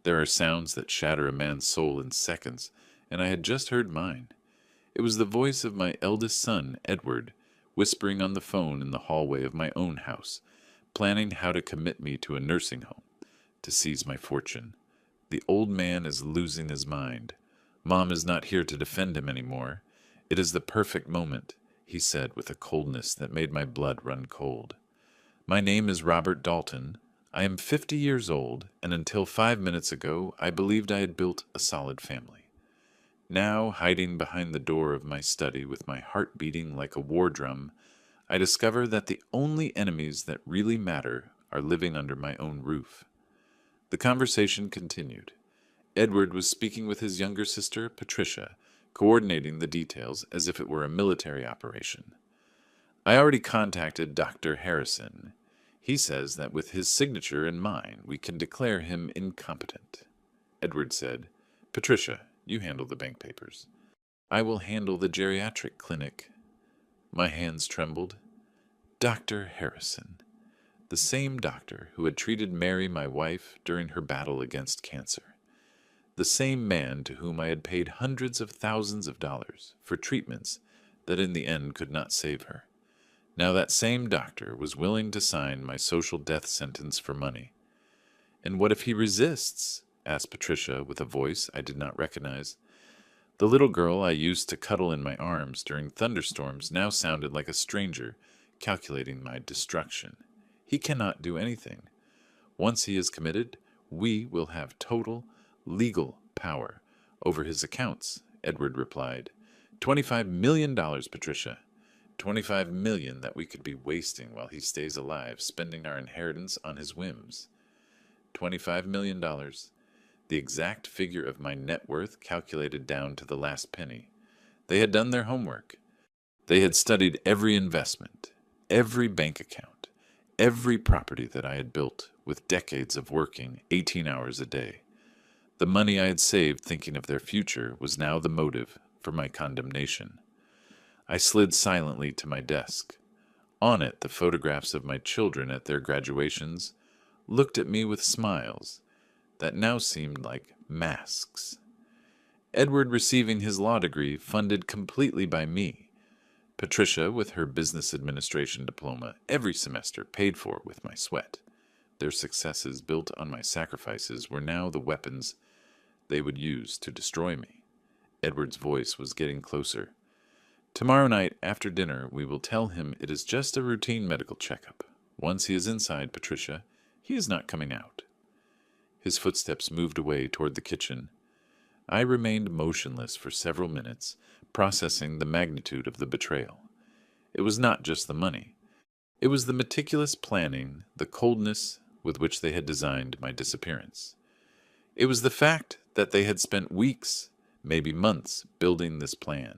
There are sounds that shatter a man's soul in seconds, and I had just heard mine. It was the voice of my eldest son, Edward, whispering on the phone in the hallway of my own house, planning how to commit me to a nursing home, to seize my fortune. The old man is losing his mind. Mom is not here to defend him anymore. It is the perfect moment, he said with a coldness that made my blood run cold. My name is Robert Dalton. I am 50 years old, and until 5 minutes ago, I believed I had built a solid family. Now, hiding behind the door of my study with my heart beating like a war drum, I discover that the only enemies that really matter are living under my own roof. The conversation continued. Edward was speaking with his younger sister, Patricia, coordinating the details as if it were a military operation. I already contacted Dr. Harrison. He says that with his signature and mine, we can declare him incompetent. Edward said, Patricia, you handle the bank papers. I will handle the geriatric clinic. My hands trembled. Dr. Harrison, the same doctor who had treated Mary, my wife, during her battle against cancer. The same man to whom I had paid hundreds of thousands of dollars for treatments that in the end could not save her. Now that same doctor was willing to sign my social death sentence for money. And what if he resists? Asked Patricia with a voice I did not recognize. The little girl I used to cuddle in my arms during thunderstorms now sounded like a stranger calculating my destruction. He cannot do anything. Once he is committed, we will have total legal power over his accounts, Edward replied. $25 million, Patricia. $25 million that we could be wasting while he stays alive, spending our inheritance on his whims. $25 million. The exact figure of my net worth calculated down to the last penny. They had done their homework. They had studied every investment, every bank account, every property that I had built with decades of working 18 hours a day. The money I had saved thinking of their future was now the motive for my condemnation. I slid silently to my desk. On it, the photographs of my children at their graduations looked at me with smiles that now seemed like masks. Edward receiving his law degree funded completely by me. Patricia with her business administration diploma every semester paid for with my sweat. Their successes built on my sacrifices were now the weapons they would use to destroy me. Edward's voice was getting closer. Tomorrow night, after dinner, we will tell him it is just a routine medical checkup. Once he is inside, Patricia, he is not coming out. His footsteps moved away toward the kitchen. I remained motionless for several minutes, processing the magnitude of the betrayal. It was not just the money. It was the meticulous planning, the coldness with which they had designed my disappearance. It was the fact that they had spent weeks, maybe months, building this plan,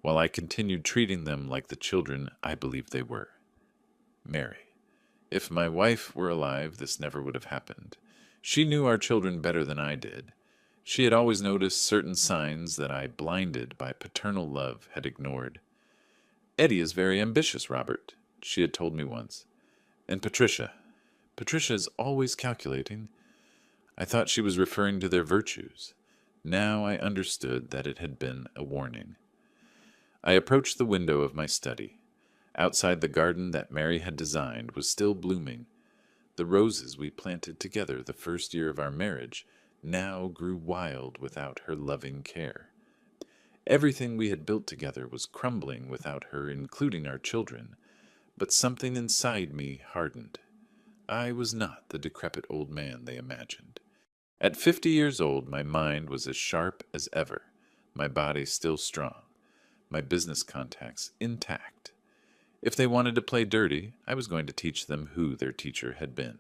while I continued treating them like the children I believed they were. Mary. If my wife were alive, this never would have happened. She knew our children better than I did. She had always noticed certain signs that I, blinded by paternal love, had ignored. Eddie is very ambitious, Robert, she had told me once. And Patricia. Patricia is always calculating. I thought she was referring to their virtues. Now I understood that it had been a warning. I approached the window of my study. Outside, the garden that Mary had designed was still blooming. The roses we planted together the first year of our marriage now grew wild without her loving care. Everything we had built together was crumbling without her, including our children, but something inside me hardened. I was not the decrepit old man they imagined. At 50 years old, my mind was as sharp as ever, my body still strong, my business contacts intact. If they wanted to play dirty, I was going to teach them who their teacher had been.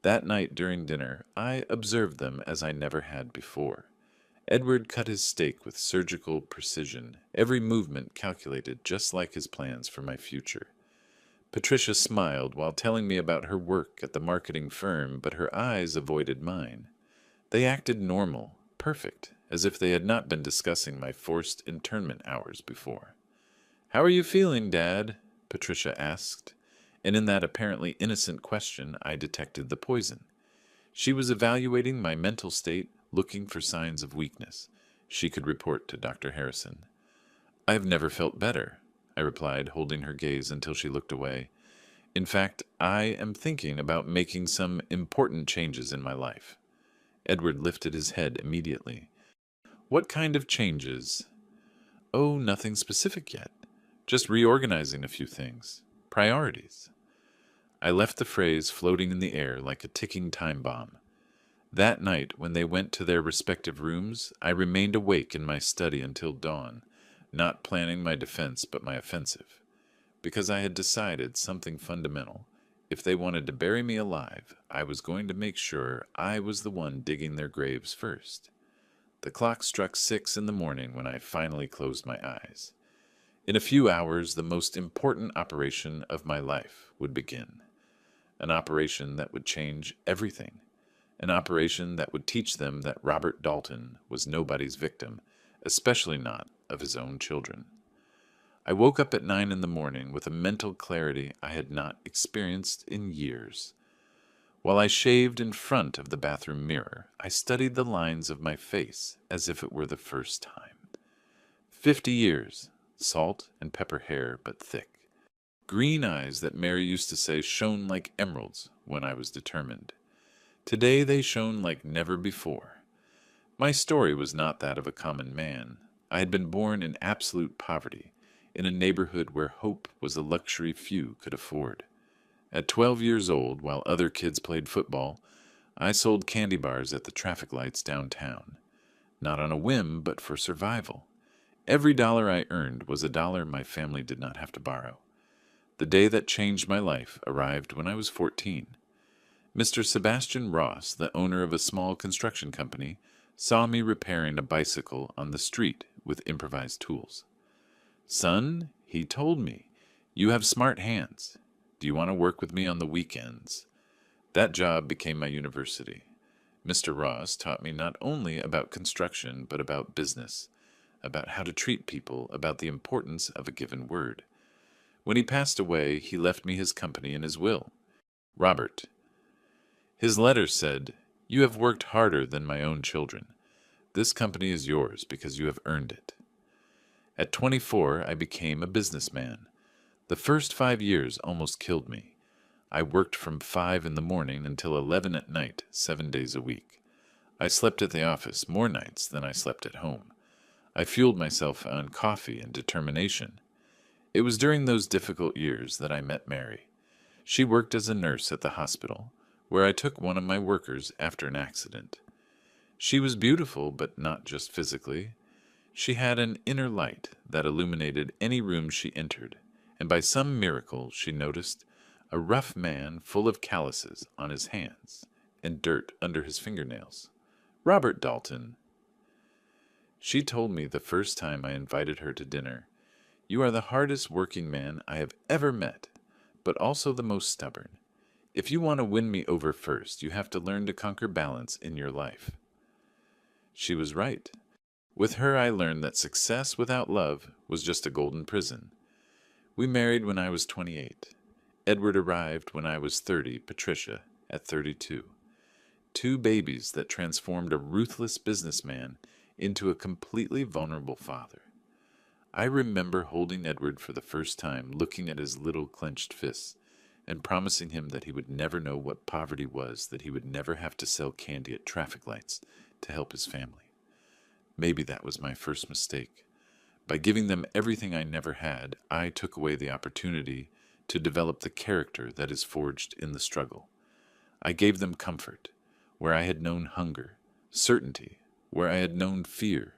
That night during dinner, I observed them as I never had before. Edward cut his steak with surgical precision, every movement calculated just like his plans for my future. Patricia smiled while telling me about her work at the marketing firm, but her eyes avoided mine. They acted normal, perfect, as if they had not been discussing my forced internment hours before. "How are you feeling, Dad?" Patricia asked, and in that apparently innocent question I detected the poison. She was evaluating my mental state, looking for signs of weakness. She could report to Dr. Harrison. "I have never felt better," I replied, holding her gaze until she looked away. "In fact, I am thinking about making some important changes in my life." Edward lifted his head immediately. "What kind of changes?" "Oh, nothing specific yet. Just reorganizing a few things. Priorities." I left the phrase floating in the air like a ticking time bomb. That night, when they went to their respective rooms, I remained awake in my study until dawn, not planning my defense but my offensive. Because I had decided something fundamental. If they wanted to bury me alive, I was going to make sure I was the one digging their graves first. The clock struck 6 in the morning when I finally closed my eyes. In a few hours, the most important operation of my life would begin. An operation that would change everything. An operation that would teach them that Robert Dalton was nobody's victim, especially not of his own children. I woke up at 9 in the morning with a mental clarity I had not experienced in years. While I shaved in front of the bathroom mirror, I studied the lines of my face as if it were the first time. 50 years, salt and pepper hair, but thick. Green eyes that Mary used to say shone like emeralds when I was determined. Today they shone like never before. My story was not that of a common man. I had been born in absolute poverty, in a neighborhood where hope was a luxury few could afford. At 12 years old, while other kids played football, I sold candy bars at the traffic lights downtown. Not on a whim, but for survival. Every dollar I earned was a dollar my family did not have to borrow. The day that changed my life arrived when I was 14. Mr. Sebastian Ross, the owner of a small construction company, saw me repairing a bicycle on the street with improvised tools. "Son," he told me, "you have smart hands. Do you want to work with me on the weekends?" That job became my university. Mr. Ross taught me not only about construction, but about business, about how to treat people, about the importance of a given word. When he passed away, he left me his company in his will. Robert. His letter said, "You have worked harder than my own children. This company is yours because you have earned it." At 24, I became a businessman. The first 5 years almost killed me. I worked from 5 in the morning until 11 at night, 7 days a week. I slept at the office more nights than I slept at home. I fueled myself on coffee and determination. It was during those difficult years that I met Mary. She worked as a nurse at the hospital, where I took one of my workers after an accident. She was beautiful, but not just physically. She had an inner light that illuminated any room she entered, and by some miracle she noticed a rough man full of calluses on his hands and dirt under his fingernails. Robert Dalton. She told me the first time I invited her to dinner, "You are the hardest working man I have ever met, but also the most stubborn. If you want to win me over first, you have to learn to conquer balance in your life." She was right. With her, I learned that success without love was just a golden prison. We married when I was 28. Edward arrived when I was 30, Patricia at 32. 2 babies that transformed a ruthless businessman into a completely vulnerable father. I remember holding Edward for the first time, looking at his little clenched fists, and promising him that he would never know what poverty was, that he would never have to sell candy at traffic lights to help his family. Maybe that was my first mistake. By giving them everything I never had, I took away the opportunity to develop the character that is forged in the struggle. I gave them comfort, where I had known hunger, certainty, where I had known fear,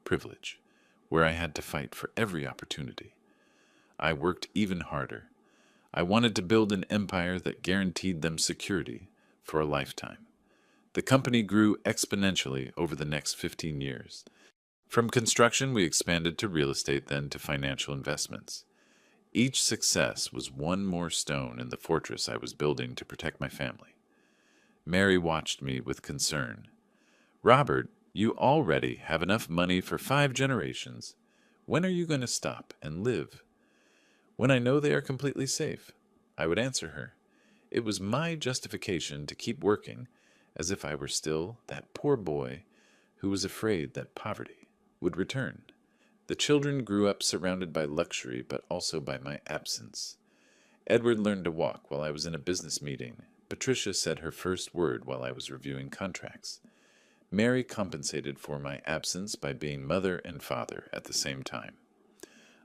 privilege, where I had to fight for every opportunity. I worked even harder. I wanted to build an empire that guaranteed them security for a lifetime. The company grew exponentially over the next 15 years. From construction, we expanded to real estate, then to financial investments. Each success was one more stone in the fortress I was building to protect my family. Mary watched me with concern. "Robert, you already have enough money for 5 generations. When are you going to stop and live?" "When I know they are completely safe," I would answer her. It was my justification to keep working, as if I were still that poor boy who was afraid that poverty would return. The children grew up surrounded by luxury, but also by my absence. Edward learned to walk while I was in a business meeting. Patricia said her first word while I was reviewing contracts. Mary compensated for my absence by being mother and father at the same time.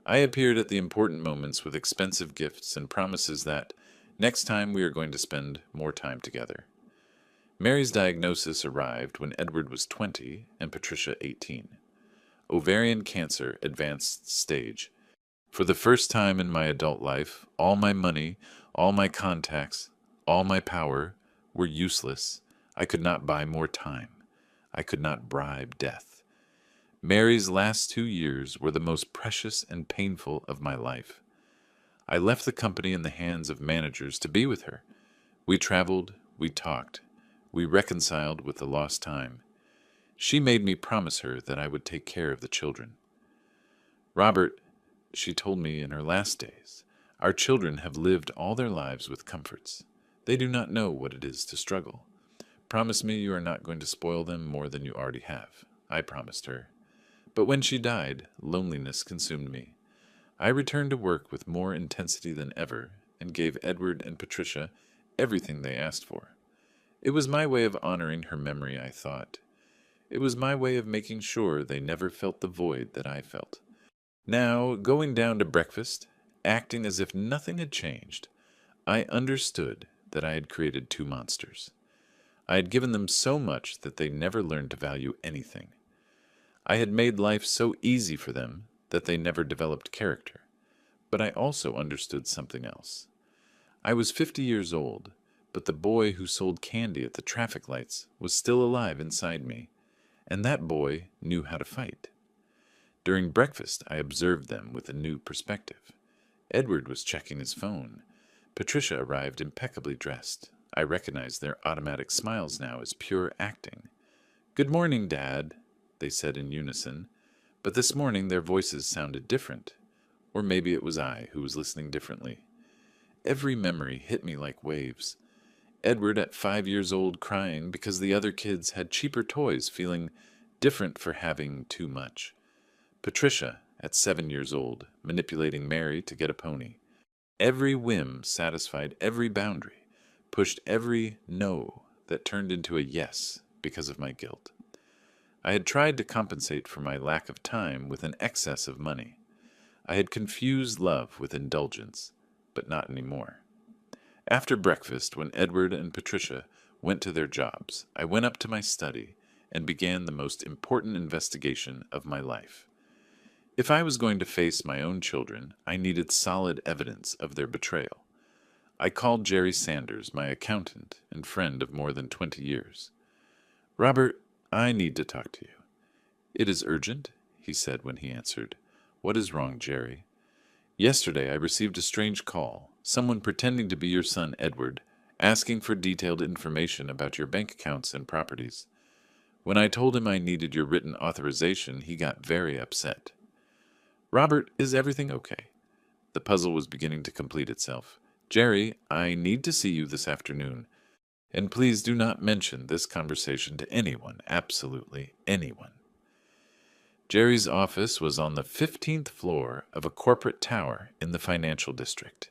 I appeared at the important moments with expensive gifts and promises that next time we are going to spend more time together. Mary's diagnosis arrived when Edward was 20 and Patricia 18. Ovarian cancer, advanced stage. For the first time in my adult life, all my money, all my contacts, all my power were useless. I could not buy more time. I could not bribe death. Mary's last 2 years were the most precious and painful of my life. I left the company in the hands of managers to be with her. We traveled, we talked, we reconciled with the lost time. She made me promise her that I would take care of the children. Robert, she told me in her last days, our children have lived all their lives with comforts. They do not know what it is to struggle. Promise me you are not going to spoil them more than you already have. I promised her. But when she died, loneliness consumed me. I returned to work with more intensity than ever and gave Edward and Patricia everything they asked for. It was my way of honoring her memory, I thought. It was my way of making sure they never felt the void that I felt. Now, going down to breakfast, acting as if nothing had changed, I understood that I had created two monsters. I had given them so much that they never learned to value anything. I had made life so easy for them that they never developed character. But I also understood something else. I was 50 years old, but the boy who sold candy at the traffic lights was still alive inside me, and that boy knew how to fight. During breakfast, I observed them with a new perspective. Edward was checking his phone. Patricia arrived impeccably dressed. I recognized their automatic smiles now as pure acting. "Good morning, Dad," they said in unison, but this morning their voices sounded different. Or maybe it was I who was listening differently. Every memory hit me like waves. Edward at 5 years old crying because the other kids had cheaper toys, feeling different for having too much. Patricia at 7 years old manipulating Mary to get a pony. Every whim satisfied every boundary, pushed every no that turned into a yes because of my guilt. I had tried to compensate for my lack of time with an excess of money. I had confused love with indulgence, but not anymore. After breakfast, when Edward and Patricia went to their jobs, I went up to my study and began the most important investigation of my life. If I was going to face my own children, I needed solid evidence of their betrayal. I called Jerry Sanders, my accountant and friend of more than 20 years. "Robert, I need to talk to you." "It is urgent," he said when he answered. "What is wrong, Jerry?" "Yesterday I received a strange call, someone pretending to be your son Edward, asking for detailed information about your bank accounts and properties. When I told him I needed your written authorization, he got very upset." "Robert, is everything okay?" The puzzle was beginning to complete itself. "Jerry, I need to see you this afternoon. And please do not mention this conversation to anyone, absolutely anyone." Jerry's office was on the 15th floor of a corporate tower in the financial district.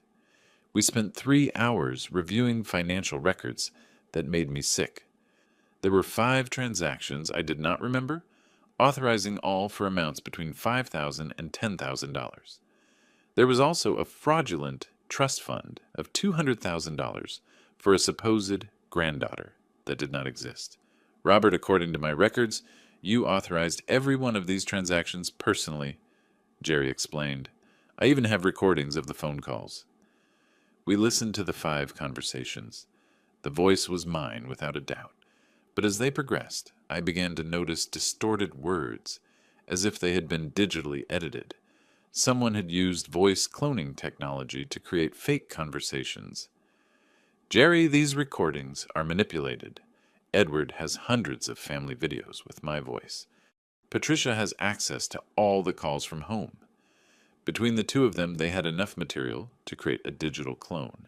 We spent 3 hours reviewing financial records that made me sick. There were 5 transactions I did not remember, authorizing all for amounts between $5,000 and $10,000. There was also a fraudulent trust fund of $200,000 for a supposed granddaughter that did not exist. "Robert, according to my records, you authorized every one of these transactions personally," Jerry explained. "I even have recordings of the phone calls." We listened to the 5 conversations. The voice was mine without a doubt. But as they progressed, I began to notice distorted words, as if they had been digitally edited. Someone had used voice cloning technology to create fake conversations. "Jerry, these recordings are manipulated. Edward has hundreds of family videos with my voice. Patricia has access to all the calls from home. Between the two of them, they had enough material to create a digital clone.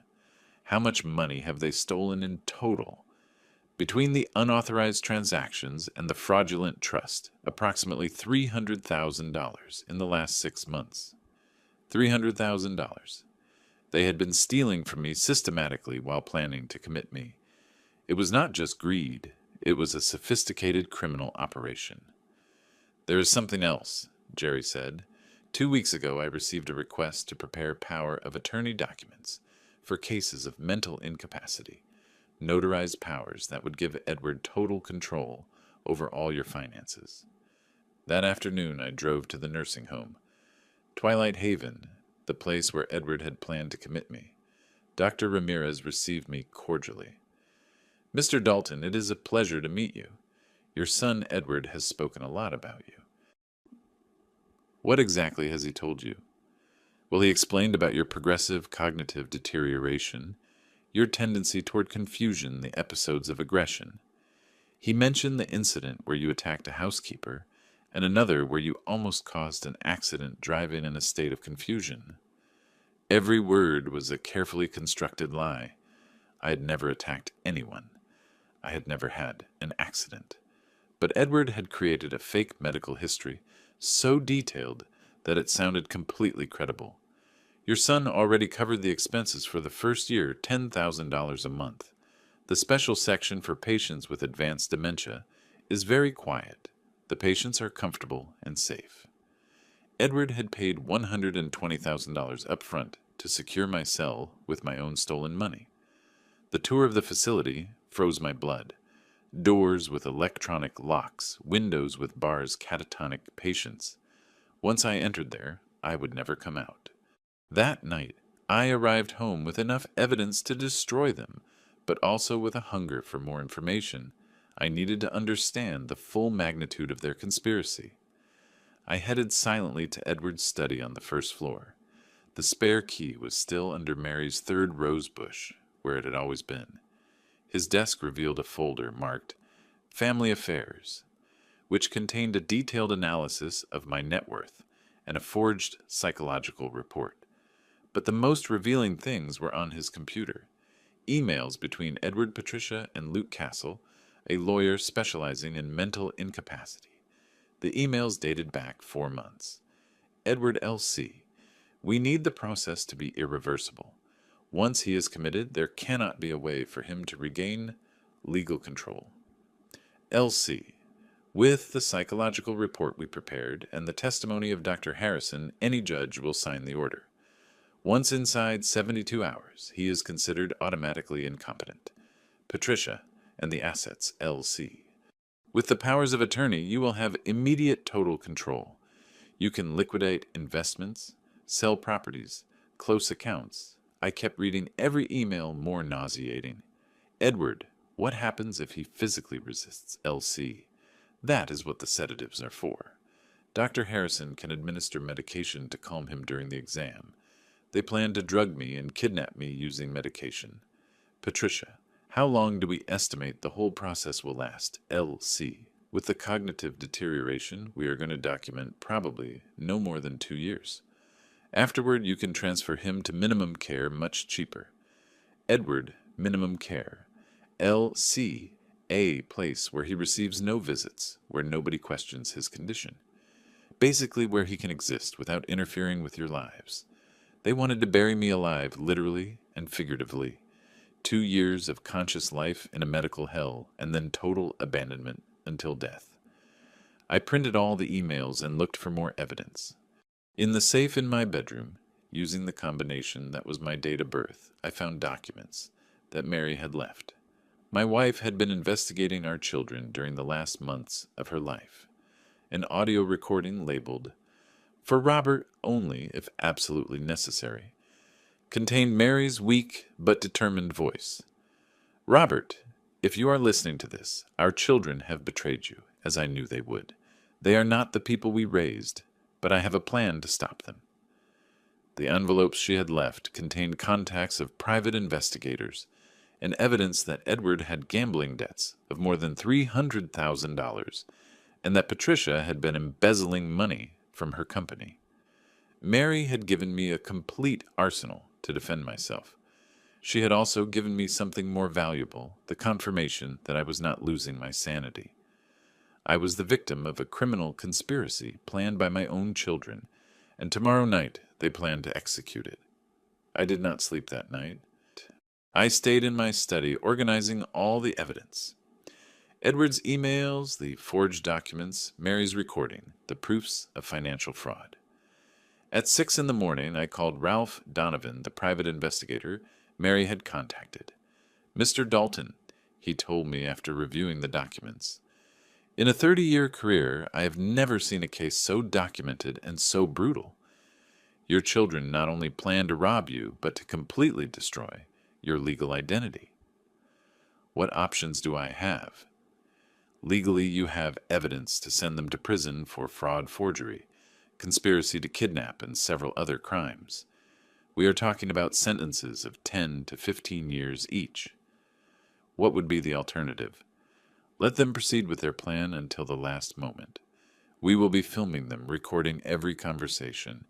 How much money have they stolen in total? Between the unauthorized transactions and the fraudulent trust, approximately $300,000 in the last 6 months. $300,000. They had been stealing from me systematically while planning to commit me. It was not just greed, it was a sophisticated criminal operation. There is something else, Jerry said. 2 weeks ago I received a request to prepare power of attorney documents for cases of mental incapacity, notarized powers that would give Edward total control over all your finances. That afternoon I drove to the nursing home, Twilight Haven, the place where Edward had planned to commit me. Dr. Ramirez received me cordially. Mr. Dalton, it is a pleasure to meet you. Your son Edward has spoken a lot about you. What exactly has he told you? Well, he explained about your progressive cognitive deterioration, your tendency toward confusion, the episodes of aggression. He mentioned the incident where you attacked a housekeeper, and another where you almost caused an accident driving in a state of confusion. Every word was a carefully constructed lie. I had never attacked anyone. I had never had an accident. But Edward had created a fake medical history so detailed that it sounded completely credible. Your son already covered the expenses for the first year, $10,000 a month. The special section for patients with advanced dementia is very quiet. The patients are comfortable and safe. Edward had paid $120,000 up front to secure my cell with my own stolen money. The tour of the facility froze my blood. Doors with electronic locks, windows with bars, catatonic patients. Once I entered there, I would never come out. That night, I arrived home with enough evidence to destroy them, but also with a hunger for more information. I needed to understand the full magnitude of their conspiracy. I headed silently to Edward's study on the first floor. The spare key was still under Mary's third rose bush, where it had always been. His desk revealed a folder marked Family Affairs, which contained a detailed analysis of my net worth and a forged psychological report. But the most revealing things were on his computer. Emails between Edward Patricia and Luke Castle, a lawyer specializing in mental incapacity. The emails dated back 4 months. Edward L.C. We need the process to be irreversible. Once he is committed, there cannot be a way for him to regain legal control. L.C. With the psychological report we prepared and the testimony of Dr. Harrison, any judge will sign the order. Once inside 72 hours, he is considered automatically incompetent. Patricia and the assets, L.C. With the powers of attorney, you will have immediate total control. You can liquidate investments, sell properties, close accounts. I kept reading every email more nauseating. Edward, what happens if he physically resists L.C.? That is what the sedatives are for. Dr. Harrison can administer medication to calm him during the exam. They plan to drug me and kidnap me using medication. Patricia, how long do we estimate the whole process will last? L.C. With the cognitive deterioration, we are going to document probably no more than 2 years. Afterward, you can transfer him to minimum care much cheaper. Edward, minimum care. L.C. A place where he receives no visits, where nobody questions his condition. Basically where he can exist without interfering with your lives. They wanted to bury me alive, literally and figuratively. 2 years of conscious life in a medical hell, and then total abandonment until death. I printed all the emails and looked for more evidence. In the safe in my bedroom, using the combination that was my date of birth, I found documents that Mary had left. My wife had been investigating our children during the last months of her life. An audio recording labeled, "For Robert only if absolutely necessary," contained Mary's weak but determined voice. "Robert, if you are listening to this, our children have betrayed you, as I knew they would. They are not the people we raised, but I have a plan to stop them." The envelopes she had left contained contacts of private investigators and evidence that Edward had gambling debts of more than $300,000 and that Patricia had been embezzling money from her company. Mary had given me a complete arsenal to defend myself. She had also given me something more valuable, the confirmation that I was not losing my sanity. I was the victim of a criminal conspiracy planned by my own children, and tomorrow night they planned to execute it. I did not sleep that night. I stayed in my study organizing all the evidence. Edward's emails, the forged documents, Mary's recording, the proofs of financial fraud. At 6 in the morning, I called Ralph Donovan, the private investigator Mary had contacted. "Mr. Dalton," he told me after reviewing the documents. "In a 30-year career, I have never seen a case so documented and so brutal. Your children not only planned to rob you, but to completely destroy your legal identity. What options do I have? Legally, you have evidence to send them to prison for fraud, forgery, conspiracy to kidnap, and several other crimes. We are talking about sentences of 10 to 15 years each. What would be the alternative? Let them proceed with their plan until the last moment. We will be filming them, recording every conversation.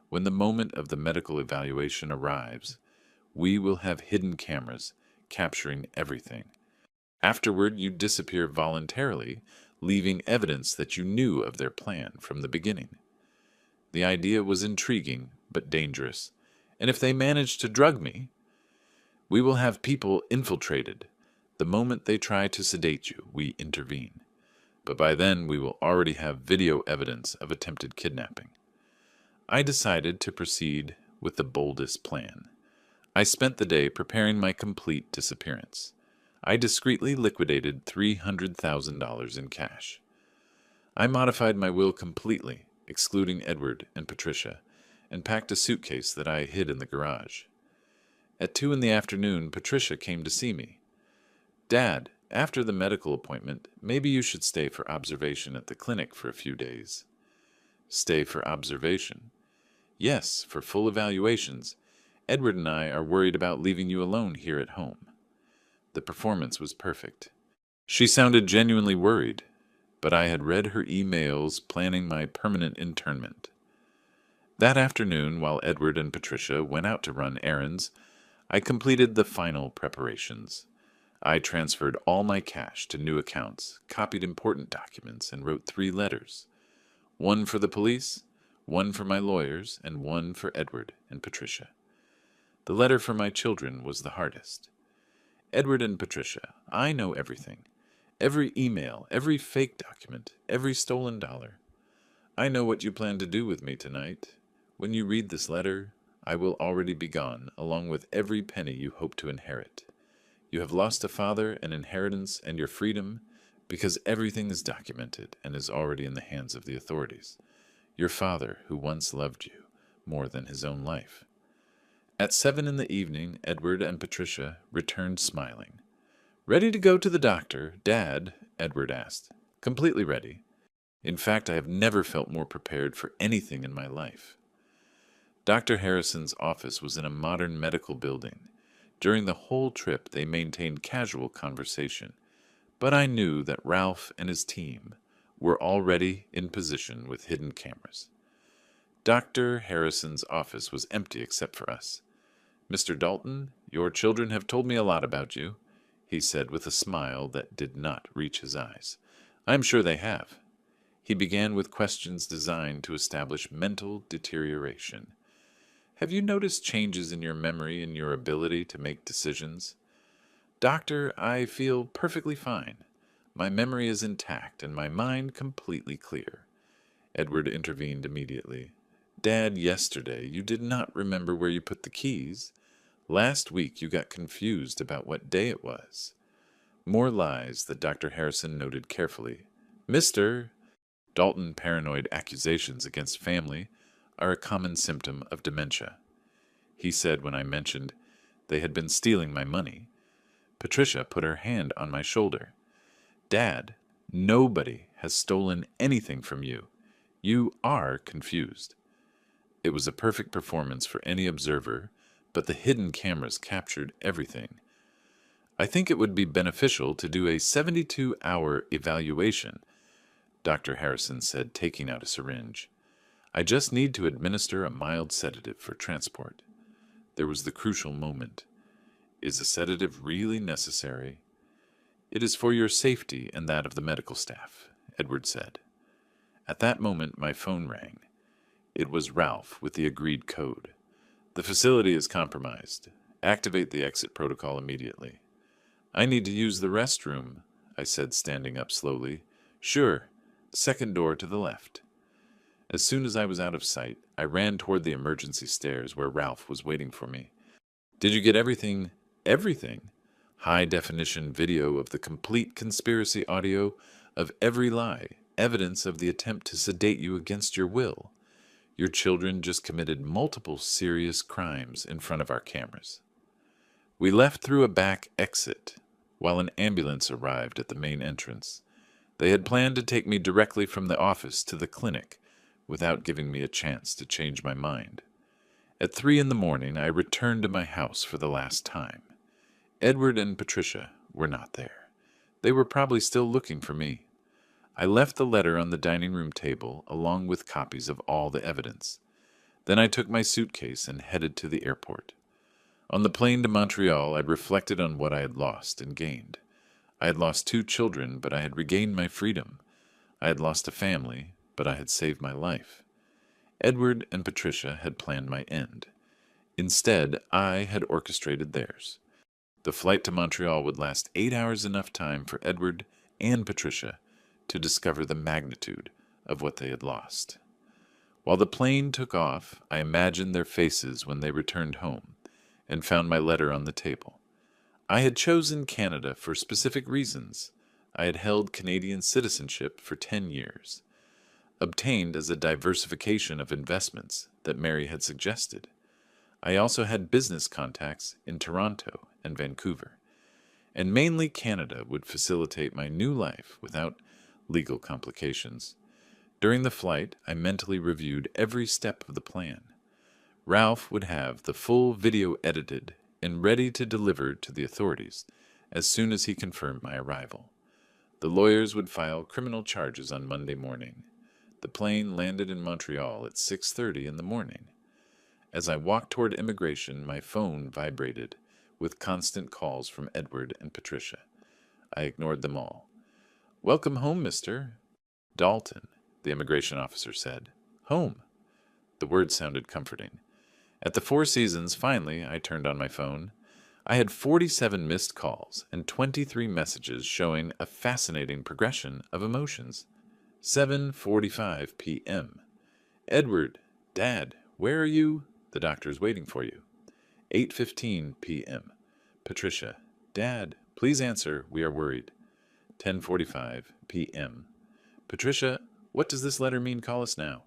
When the moment of the medical evaluation arrives, we will have hidden cameras capturing everything. Afterward, you disappear voluntarily, leaving evidence that you knew of their plan from the beginning. The idea was intriguing but dangerous, and if they manage to drug me, we will have people infiltrated. The moment they try to sedate you, we intervene. But by then, we will already have video evidence of attempted kidnapping." I decided to proceed with the boldest plan. I spent the day preparing my complete disappearance. I discreetly liquidated $300,000 in cash. I modified my will completely, excluding Edward and Patricia, and packed a suitcase that I hid in the garage. At 2 in the afternoon, Patricia came to see me. "Dad, after the medical appointment, maybe you should stay for observation at the clinic for a few days." "Stay for observation?" "Yes, for full evaluations. Edward and I are worried about leaving you alone here at home." The performance was perfect. She sounded genuinely worried, but I had read her emails planning my permanent internment. That afternoon, while Edward and Patricia went out to run errands, I completed the final preparations. I transferred all my cash to new accounts, copied important documents, and wrote 3 letters. One for the police, one for my lawyers, and one for Edward and Patricia. The letter for my children was the hardest. "Edward and Patricia, I know everything. Every email, every fake document, every stolen dollar. I know what you plan to do with me tonight. When you read this letter, I will already be gone, along with every penny you hope to inherit. You have lost a father, an inheritance, and your freedom, because everything is documented and is already in the hands of the authorities. Your father, who once loved you more than his own life." At 7 in the evening, Edward and Patricia returned smiling. "Ready to go to the doctor, Dad?" Edward asked. "Completely ready. In fact, I have never felt more prepared for anything in my life." Dr. Harrison's office was in a modern medical building. During the whole trip, they maintained casual conversation, but I knew that Ralph and his team were already in position with hidden cameras. Dr. Harrison's office was empty except for us. "Mr. Dalton, your children have told me a lot about you," he said with a smile that did not reach his eyes. "I am sure they have." He began with questions designed to establish mental deterioration. "Have you noticed changes in your memory and your ability to make decisions?" "Doctor, I feel perfectly fine. My memory is intact and my mind completely clear." Edward intervened immediately. "Dad, yesterday you did not remember where you put the keys. Last week you got confused about what day it was." More lies that Dr. Harrison noted carefully. "Mr. Dalton, paranoid accusations against family are a common symptom of dementia," he said when I mentioned they had been stealing my money. Patricia put her hand on my shoulder. "Dad, nobody has stolen anything from you. You are confused." It was a perfect performance for any observer, but the hidden cameras captured everything. "I think it would be beneficial to do a 72-hour evaluation," Dr. Harrison said, taking out a syringe. "I just need to administer a mild sedative for transport." There was the crucial moment. Is a sedative really necessary? It is for your safety and that of the medical staff, Edward said. At that moment, my phone rang. It was Ralph with the agreed code. The facility is compromised. Activate the exit protocol immediately. I need to use the restroom, I said, standing up slowly. Sure, second door to the left. As soon as I was out of sight, I ran toward the emergency stairs where Ralph was waiting for me. Did you get everything? Everything? High-definition video of the complete conspiracy audio of every lie, evidence of the attempt to sedate you against your will. Your children just committed multiple serious crimes in front of our cameras. We left through a back exit, while an ambulance arrived at the main entrance. They had planned to take me directly from the office to the clinic, without giving me a chance to change my mind. At 3 a.m, I returned to my house for the last time. Edward and Patricia were not there. They were probably still looking for me. I left the letter on the dining room table, along with copies of all the evidence. Then I took my suitcase and headed to the airport. On the plane to Montreal, I reflected on what I had lost and gained. I had lost 2 children, but I had regained my freedom. I had lost a family, but I had saved my life. Edward and Patricia had planned my end. Instead, I had orchestrated theirs. The flight to Montreal would last 8 hours, enough time for Edward and Patricia to discover the magnitude of what they had lost. While the plane took off, I imagined their faces when they returned home and found my letter on the table. I had chosen Canada for specific reasons. I had held Canadian citizenship for 10 years, obtained as a diversification of investments that Mary had suggested. I also had business contacts in Toronto and Vancouver, and mainly Canada would facilitate my new life without legal complications. During the flight, I mentally reviewed every step of the plan. Ralph would have the full video edited and ready to deliver to the authorities as soon as he confirmed my arrival. The lawyers would file criminal charges on Monday morning. The plane landed in Montreal at 6:30 in the morning. As I walked toward immigration, my phone vibrated with constant calls from Edward and Patricia. I ignored them all. "Welcome home, Mr. Dalton," the immigration officer said. "Home." The word sounded comforting. At the Four Seasons, finally, I turned on my phone. I had 47 missed calls and 23 messages showing a fascinating progression of emotions. 7:45 p.m. "Edward, Dad, where are you? The doctor's waiting for you." 8:15 p.m. "Patricia, Dad, please answer, we are worried." 10:45 p.m. "Patricia, what does this letter mean? Call us now."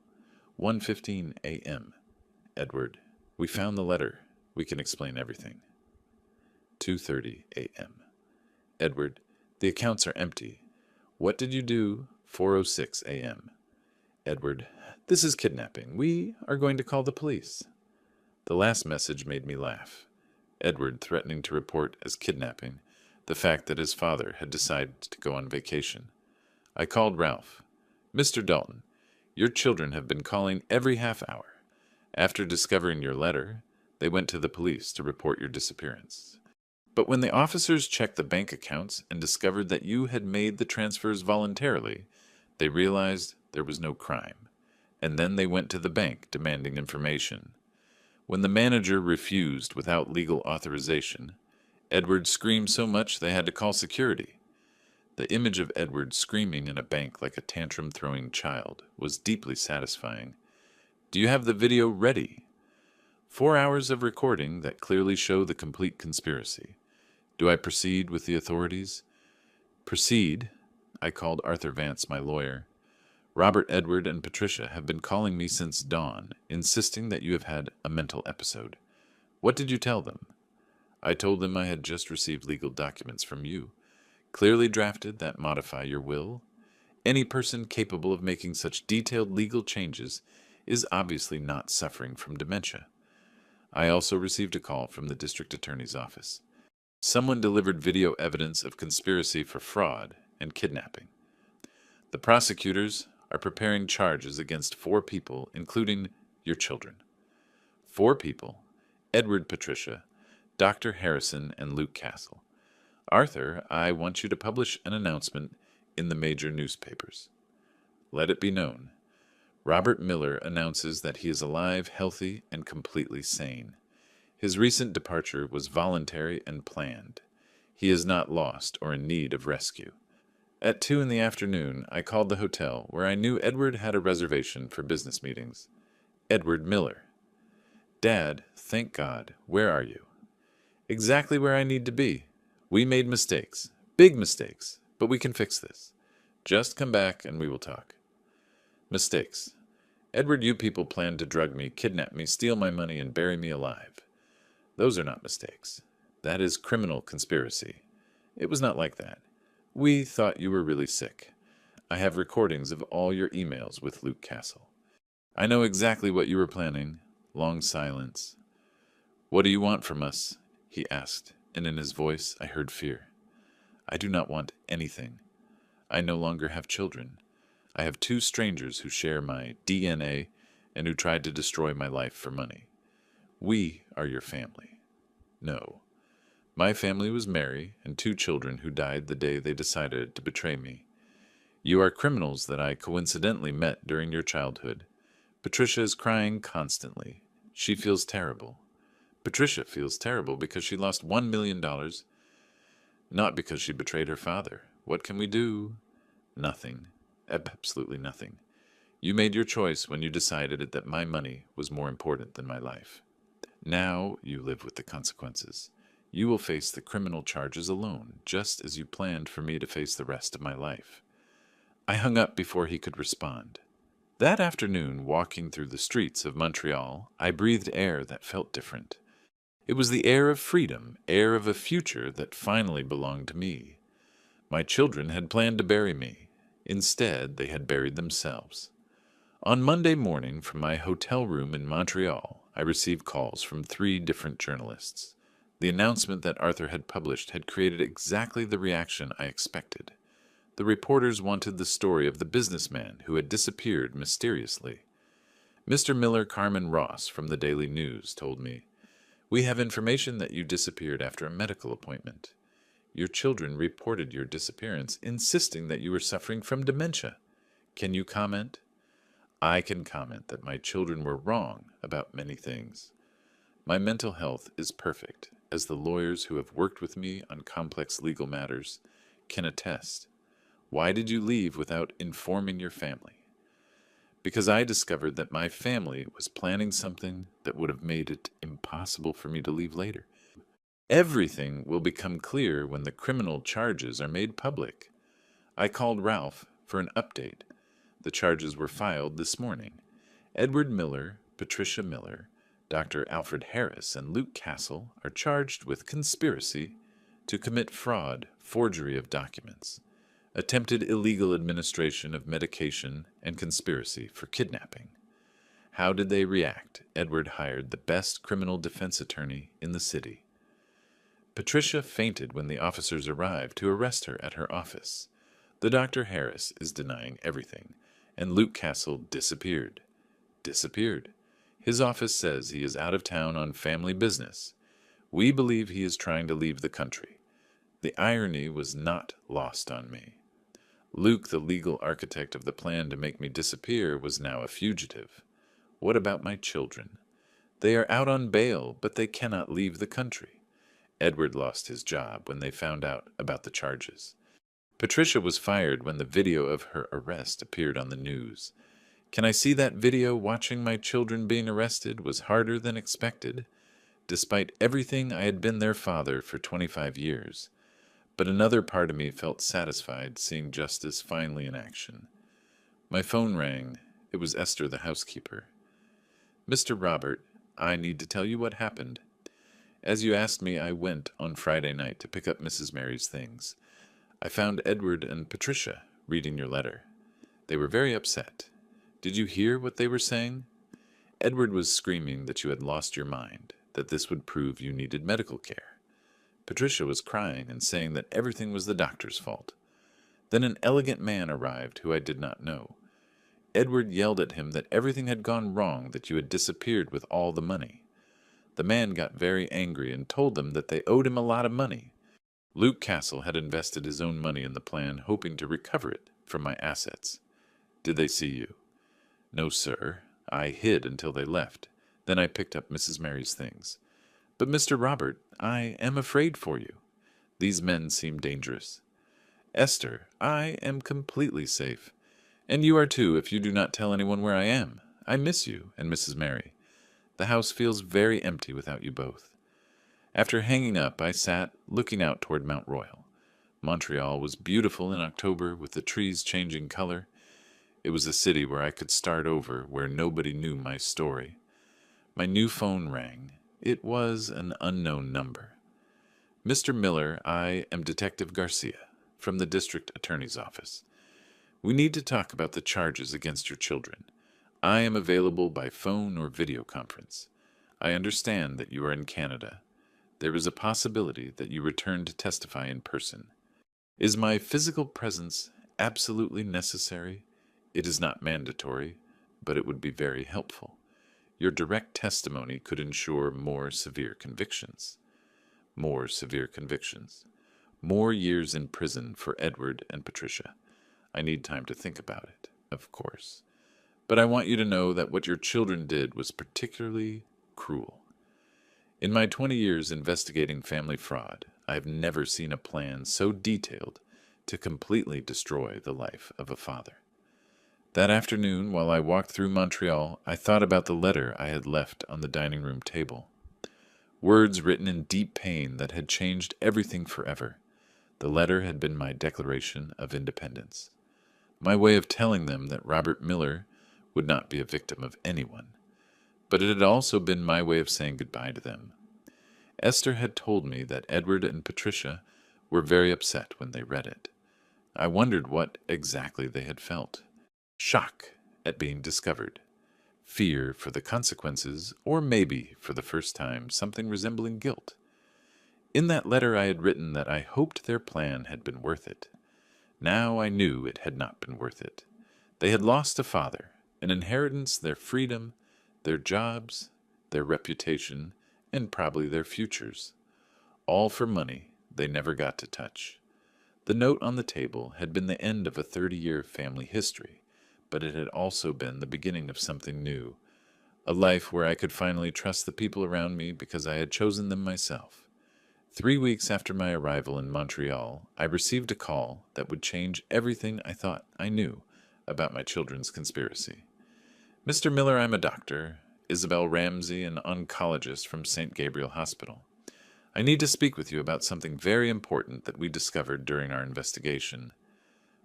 1:15 a.m. "Edward, we found the letter. We can explain everything." 2:30 a.m. "Edward, the accounts are empty. What did you do?" 4:06 a.m. "Edward, this is kidnapping. We are going to call the police." The last message made me laugh. Edward threatening to report as kidnapping the fact that his father had decided to go on vacation. I called Ralph. "Mr. Dalton, your children have been calling every half hour. After discovering your letter, they went to the police to report your disappearance. But when the officers checked the bank accounts and discovered that you had made the transfers voluntarily, they realized there was no crime, and then they went to the bank demanding information. When the manager refused without legal authorization, Edward screamed so much they had to call security. The image of Edward screaming in a bank like a tantrum-throwing child was deeply satisfying. Do you have the video ready? 4 hours of recording that clearly show the complete conspiracy. Do I proceed with the authorities? Proceed? I called Arthur Vance, my lawyer. Robert, Edward, and Patricia have been calling me since dawn, insisting that you have had a mental episode. What did you tell them? I told them I had just received legal documents from you, clearly drafted, that modify your will. Any person capable of making such detailed legal changes is obviously not suffering from dementia. I also received a call from the district attorney's office. Someone delivered video evidence of conspiracy for fraud and kidnapping. The prosecutors are preparing charges against 4 people, including your children. 4 people: Edward, Patricia, Dr. Harrison and Luke Castle. Arthur, I want you to publish an announcement in the major newspapers. Let it be known. Robert Miller announces that he is alive, healthy, and completely sane. His recent departure was voluntary and planned. He is not lost or in need of rescue. At 2 in the afternoon, I called the hotel where I knew Edward had a reservation for business meetings. Edward Miller. Dad, thank God. Where are you? Exactly where I need to be. We made mistakes. Big mistakes. But we can fix this. Just come back and we will talk. Mistakes. Edward, you people planned to drug me, kidnap me, steal my money, and bury me alive. Those are not mistakes. That is criminal conspiracy. It was not like that. We thought you were really sick. I have recordings of all your emails with Luke Castle. I know exactly what you were planning. Long silence. What do you want from us? He asked, and in his voice I heard fear. I do not want anything. I no longer have children. I have 2 strangers who share my DNA and who tried to destroy my life for money. We are your family. No. My family was Mary and 2 children who died the day they decided to betray me. You are criminals that I coincidentally met during your childhood. Patricia is crying constantly. She feels terrible. Patricia feels terrible because she lost $1 million, not because she betrayed her father. What can we do? Nothing. Absolutely nothing. You made your choice when you decided that my money was more important than my life. Now you live with the consequences. You will face the criminal charges alone, just as you planned for me to face the rest of my life. I hung up before he could respond. That afternoon, walking through the streets of Montreal, I breathed air that felt different. It was the air of freedom, air of a future that finally belonged to me. My children had planned to bury me. Instead, they had buried themselves. On Monday morning, from my hotel room in Montreal, I received calls from 3 different journalists. The announcement that Arthur had published had created exactly the reaction I expected. The reporters wanted the story of the businessman who had disappeared mysteriously. Mr. Miller Carmen Ross from the Daily News told me, "We have information that you disappeared after a medical appointment. Your children reported your disappearance, insisting that you were suffering from dementia. Can you comment?" I can comment that my children were wrong about many things. My mental health is perfect, as the lawyers who have worked with me on complex legal matters can attest. Why did you leave without informing your family? Because I discovered that my family was planning something that would have made it impossible for me to leave later. Everything will become clear when the criminal charges are made public. I called Ralph for an update. The charges were filed this morning. Edward Miller, Patricia Miller, Dr. Alfred Harris, and Luke Castle are charged with conspiracy to commit fraud, forgery of documents, attempted illegal administration of medication, and conspiracy for kidnapping. How did they react? Edward hired the best criminal defense attorney in the city. Patricia fainted when the officers arrived to arrest her at her office. The Dr. Harris is denying everything, and Luke Castle disappeared. Disappeared. His office says he is out of town on family business. We believe he is trying to leave the country. The irony was not lost on me. Luke, the legal architect of the plan to make me disappear, was now a fugitive. What about my children? They are out on bail, but they cannot leave the country. Edward lost his job when they found out about the charges. Patricia was fired when the video of her arrest appeared on the news. Can I see that video? Watching my children being arrested was harder than expected. Despite everything, I had been their father for 25 years. But another part of me felt satisfied seeing justice finally in action. My phone rang. It was Esther, the housekeeper. "Mr. Robert, I need to tell you what happened. As you asked me, I went on Friday night to pick up Mrs. Mary's things. I found Edward and Patricia reading your letter. They were very upset. Did you hear what they were saying? Edward was screaming that you had lost your mind, that this would prove you needed medical care. Patricia was crying and saying that everything was the doctor's fault. Then an elegant man arrived who I did not know. Edward yelled at him that everything had gone wrong, that you had disappeared with all the money. The man got very angry and told them that they owed him a lot of money. Luke Castle had invested his own money in the plan, hoping to recover it from my assets. Did they see you? No, sir. I hid until they left. Then I picked up Mrs. Mary's things. But, Mr. Robert, I am afraid for you. These men seem dangerous. Esther, I am completely safe. And you are too, if you do not tell anyone where I am. I miss you and Mrs. Mary. The house feels very empty without you both. After hanging up, I sat looking out toward Mount Royal. Montreal was beautiful in October, with the trees changing color. It was a city where I could start over, where nobody knew my story. My new phone rang. It was an unknown number. Mr. Miller, I am Detective Garcia, from the District Attorney's Office. We need to talk about the charges against your children. I am available by phone or video conference. I understand that you are in Canada. There is a possibility that you return to testify in person. Is my physical presence absolutely necessary? It is not mandatory, but it would be very helpful. Your direct testimony could ensure more severe convictions. More severe convictions. More years in prison for Edward and Patricia. I need time to think about it, of course. But I want you to know that what your children did was particularly cruel. In my 20 years investigating family fraud, I have never seen a plan so detailed to completely destroy the life of a father. That afternoon, while I walked through Montreal, I thought about the letter I had left on the dining room table. Words written in deep pain that had changed everything forever. The letter had been my declaration of independence. My way of telling them that Robert Miller would not be a victim of anyone. But it had also been my way of saying goodbye to them. Esther had told me that Edward and Patricia were very upset when they read it. I wondered what exactly they had felt. Shock at being discovered. Fear for the consequences, or maybe, for the first time, something resembling guilt. In that letter I had written that I hoped their plan had been worth it. Now I knew it had not been worth it. They had lost a father, an inheritance, their freedom, their jobs, their reputation, and probably their futures. All for money they never got to touch. The note on the table had been the end of a 30-year family history, but it had also been the beginning of something new, a life where I could finally trust the people around me because I had chosen them myself. 3 weeks after my arrival in Montreal, I received a call that would change everything I thought I knew about my children's conspiracy. Mr. Miller, I'm a doctor, Isabel Ramsey, an oncologist from St. Gabriel Hospital. I need to speak with you about something very important that we discovered during our investigation.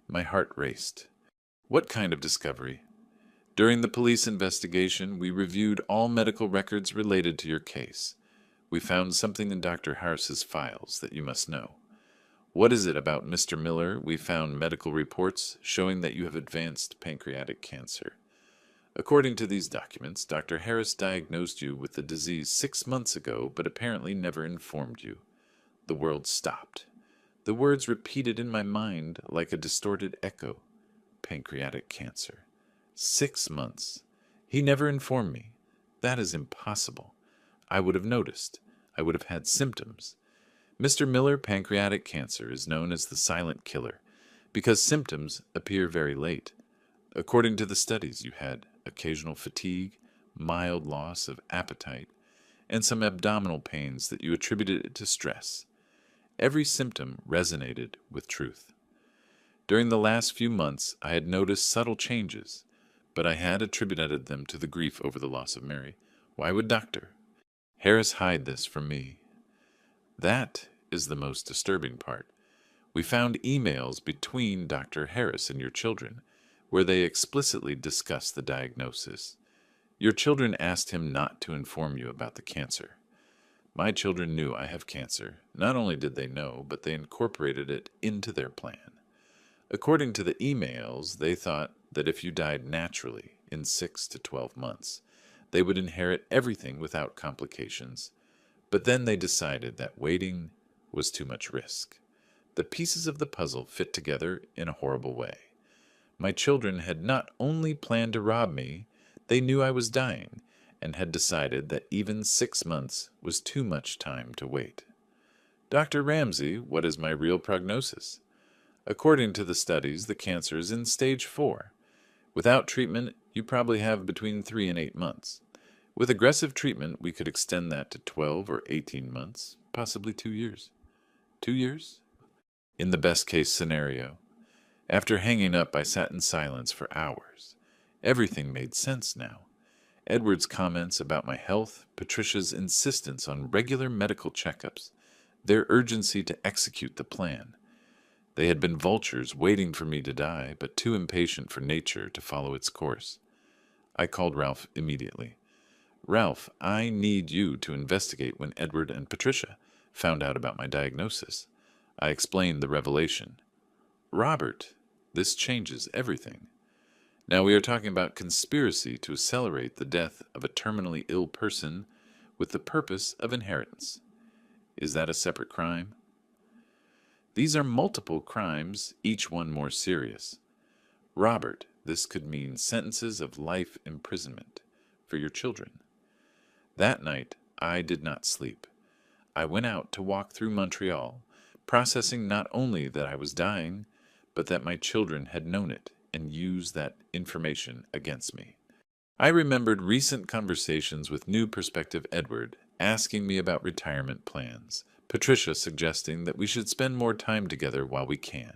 My heart raced. What kind of discovery? During the police investigation, we reviewed all medical records related to your case. We found something in Dr. Harris's files that you must know. What is it about Mr. Miller? We found medical reports showing that you have advanced pancreatic cancer. According to these documents, Dr. Harris diagnosed you with the disease 6 months ago, but apparently never informed you. The world stopped. The words repeated in my mind like a distorted echo. Pancreatic cancer. 6 months. He never informed me. That is impossible. I would have noticed. I would have had symptoms. Mr. Miller, pancreatic cancer is known as the silent killer because symptoms appear very late. According to the studies, you had occasional fatigue, mild loss of appetite, and some abdominal pains that you attributed to stress. Every symptom resonated with truth. During the last few months, I had noticed subtle changes, but I had attributed them to the grief over the loss of Mary. Why would Dr. Harris hide this from me? That is the most disturbing part. We found emails between Dr. Harris and your children, where they explicitly discuss the diagnosis. Your children asked him not to inform you about the cancer. My children knew I have cancer. Not only did they know, but they incorporated it into their plan. According to the emails, they thought that if you died naturally in 6 to 12 months, they would inherit everything without complications. But then they decided that waiting was too much risk. The pieces of the puzzle fit together in a horrible way. My children had not only planned to rob me, they knew I was dying, and had decided that even 6 months was too much time to wait. Dr. Ramsey, what is my real prognosis? According to the studies, the cancer is in stage 4. Without treatment, you probably have between 3 and 8 months. With aggressive treatment, we could extend that to 12 or 18 months, possibly 2 years. 2 years? In the best case scenario. After hanging up, I sat in silence for hours. Everything made sense now. Edward's comments about my health, Patricia's insistence on regular medical checkups, their urgency to execute the plan. They had been vultures waiting for me to die, but too impatient for nature to follow its course. I called Ralph immediately. Ralph, I need you to investigate when Edward and Patricia found out about my diagnosis. I explained the revelation. Robert, this changes everything. Now we are talking about conspiracy to accelerate the death of a terminally ill person with the purpose of inheritance. Is that a separate crime? These are multiple crimes, each one more serious. Robert, this could mean sentences of life imprisonment for your children. That night, I did not sleep. I went out to walk through Montreal, processing not only that I was dying, but that my children had known it and used that information against me. I remembered recent conversations with new prospective Edward, asking me about retirement plans, Patricia suggesting that we should spend more time together while we can.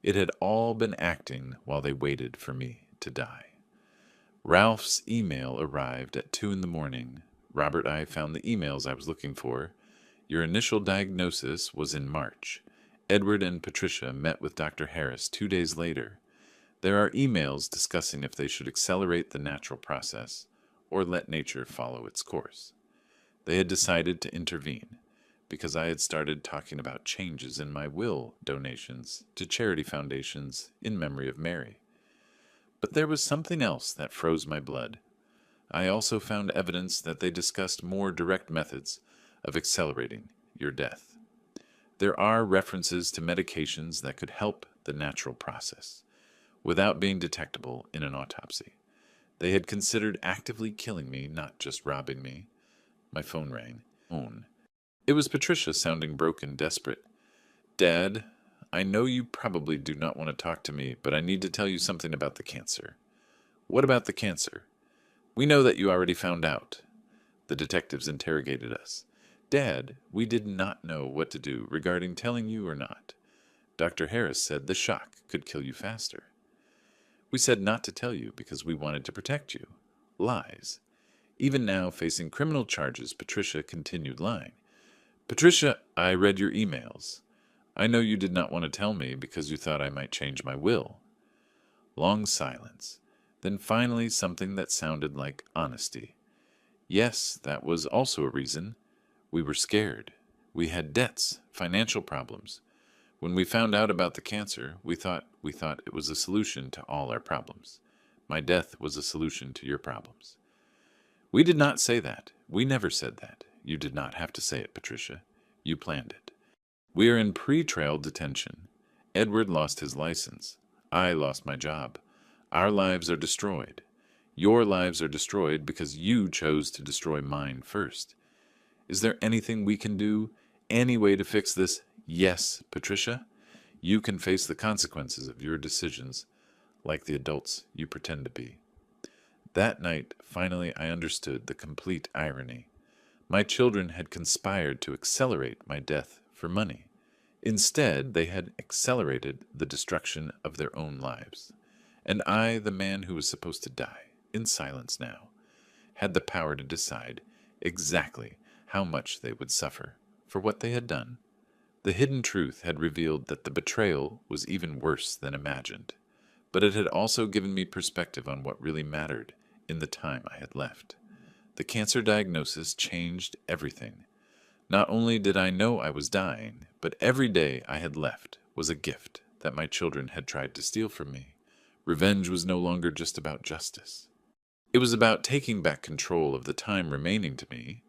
It had all been acting while they waited for me to die. Ralph's email arrived at 2 in the morning. Robert, I found the emails I was looking for. Your initial diagnosis was in March. Edward and Patricia met with Dr. Harris 2 days later. There are emails discussing if they should accelerate the natural process or let nature follow its course. They had decided to intervene because I had started talking about changes in my will donations to charity foundations in memory of Mary. But there was something else that froze my blood. I also found evidence that they discussed more direct methods of accelerating your death. There are references to medications that could help the natural process without being detectable in an autopsy. They had considered actively killing me, not just robbing me. My phone rang. It was Patricia, sounding broken, desperate. Dad, I know you probably do not want to talk to me, but I need to tell you something about the cancer. What about the cancer? We know that you already found out. The detectives interrogated us. Dad, we did not know what to do regarding telling you or not. Dr. Harris said the shock could kill you faster. We said not to tell you because we wanted to protect you. Lies. Even now, facing criminal charges, Patricia continued lying. Patricia, I read your emails. I know you did not want to tell me because you thought I might change my will. Long silence. Then finally something that sounded like honesty. Yes, that was also a reason. We were scared. We had debts, financial problems. When we found out about the cancer, we thought it was a solution to all our problems. My death was a solution to your problems. We did not say that. We never said that. You did not have to say it, Patricia. You planned it. We are in pre-trial detention. Edward lost his license. I lost my job. Our lives are destroyed. Your lives are destroyed because you chose to destroy mine first. Is there anything we can do? Any way to fix this? Yes, Patricia. You can face the consequences of your decisions like the adults you pretend to be. That night, finally, I understood the complete irony. My children had conspired to accelerate my death for money. Instead, they had accelerated the destruction of their own lives. And I, the man who was supposed to die, in silence now, had the power to decide exactly how much they would suffer for what they had done. The hidden truth had revealed that the betrayal was even worse than imagined, but it had also given me perspective on what really mattered in the time I had left. The cancer diagnosis changed everything. Not only did I know I was dying, but every day I had left was a gift that my children had tried to steal from me. Revenge was no longer just about justice. It was about taking back control of the time remaining to me.